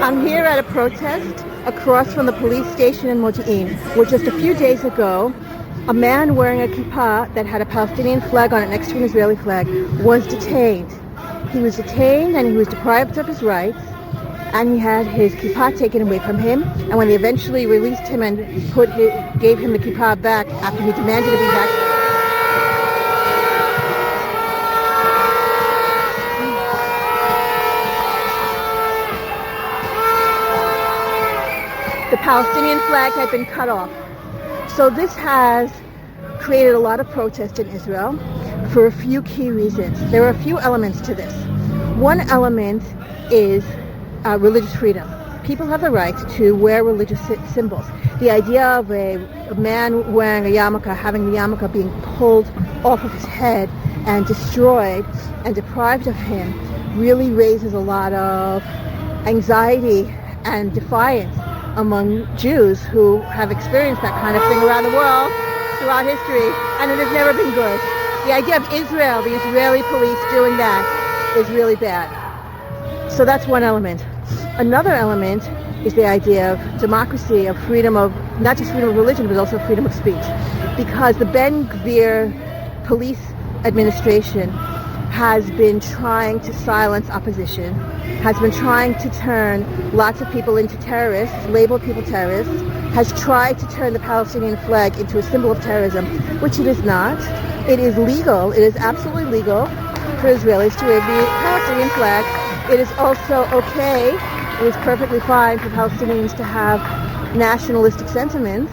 I'm here at a protest across from the police station in Modi'in, where just a few days ago, a man wearing a kippah that had a Palestinian flag on it next to an Israeli flag was detained. He was detained and he was deprived of his rights, and he had his kippah taken away from him. And when they eventually released him and gave him the kippah back after he demanded to be back, the Palestinian flag had been cut off. So this has created a lot of protest in Israel for a few key reasons. There are a few elements to this. One element is religious freedom. People have the right to wear religious symbols. The idea of a man wearing a yarmulke, having the yarmulke being pulled off of his head and destroyed and deprived of him really raises a lot of anxiety and defiance among Jews who have experienced that kind of thing around the world throughout history, and it has never been good. The idea of Israel, the Israeli police doing that is really bad. So that's one element. Another element is the idea of democracy, of freedom of, not just freedom of religion, but also freedom of speech. Because the Ben-Gvir police administration has been trying to silence opposition, has been trying to turn lots of people into terrorists, label people terrorists, has tried to turn the Palestinian flag into a symbol of terrorism, which it is not. It is legal, it is absolutely legal for Israelis to wave the Palestinian flag. It is also okay, it is perfectly fine for Palestinians to have nationalistic sentiments.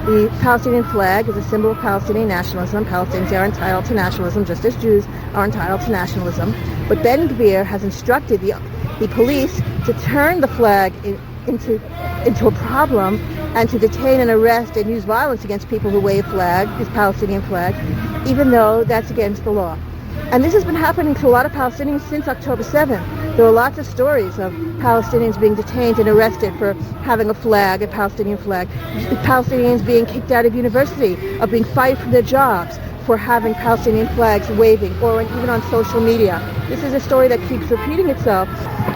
The Palestinian flag is a symbol of Palestinian nationalism. Palestinians are entitled to nationalism just as Jews are entitled to nationalism. But Ben-Gvir has instructed the police to turn the flag into a problem and to detain and arrest and use violence against people who wave this Palestinian flag, even though that's against the law. And this has been happening to a lot of Palestinians since October 7th. There are lots of stories of Palestinians being detained and arrested for having a flag, a Palestinian flag. Palestinians being kicked out of university, of being fired from their jobs for having Palestinian flags waving, or even on social media. This is a story that keeps repeating itself.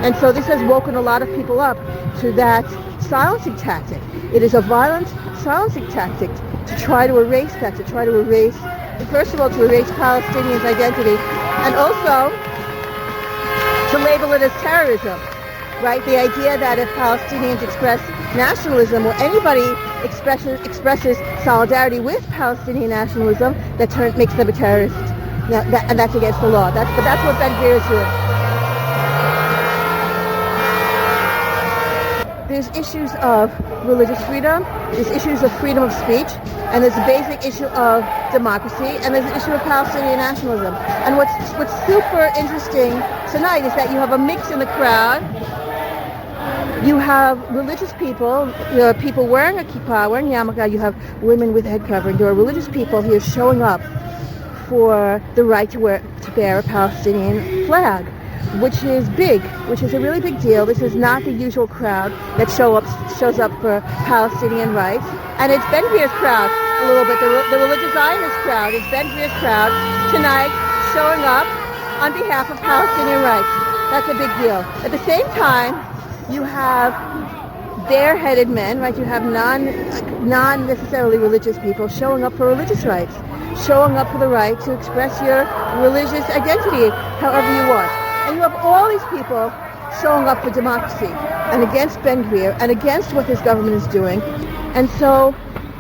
And so this has woken a lot of people up to that silencing tactic. It is a violent silencing tactic to try to erase that, to try to erase, first of all, to erase Palestinians' identity, and also to label it as terrorism, right? The idea that if Palestinians express nationalism, or anybody expresses solidarity with Palestinian nationalism, that makes them a terrorist, and that's against the law. But that's what Ben-Gvir is doing. There's issues of religious freedom, there's issues of freedom of speech, and there's a basic issue of democracy, and there's an issue of Palestinian nationalism. And what's super interesting tonight is that you have a mix in the crowd. You have religious people, there are people wearing a kippah, wearing yarmulke, you have women with head covering. There are religious people here showing up for the right to bear a Palestinian flag, which is big, which is a really big deal. This is not the usual crowd that shows up for Palestinian rights. And it's Ben-Gvir's crowd a little bit, the religious Zionist crowd. It's Ben-Gvir's crowd tonight showing up on behalf of Palestinian rights. That's a big deal. At the same time, you have bareheaded men, right? You have non-necessarily religious people showing up for religious rights, showing up for the right to express your religious identity however you want. And you have all these people showing up for democracy and against Ben-Gvir and against what this government is doing. And so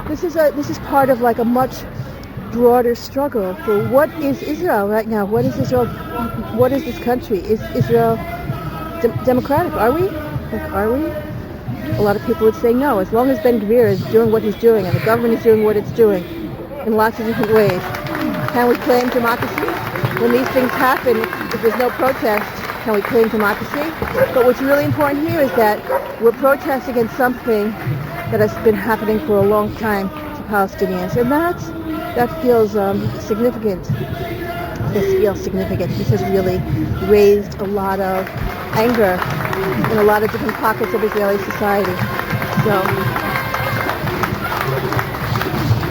this is part of like a much broader struggle for what is Israel right now? What is Israel? What is this country? Is Israel democratic? Are we? Are we? A lot of people would say no. As long as Ben-Gvir is doing what he's doing and the government is doing what it's doing in lots of different ways, can we claim democracy? When these things happen, if there's no protest, can we claim democracy? But what's really important here is that we're protesting against something that has been happening for a long time to Palestinians, and that feels significant. This feels significant. This has really raised a lot of anger in a lot of different pockets of Israeli society. So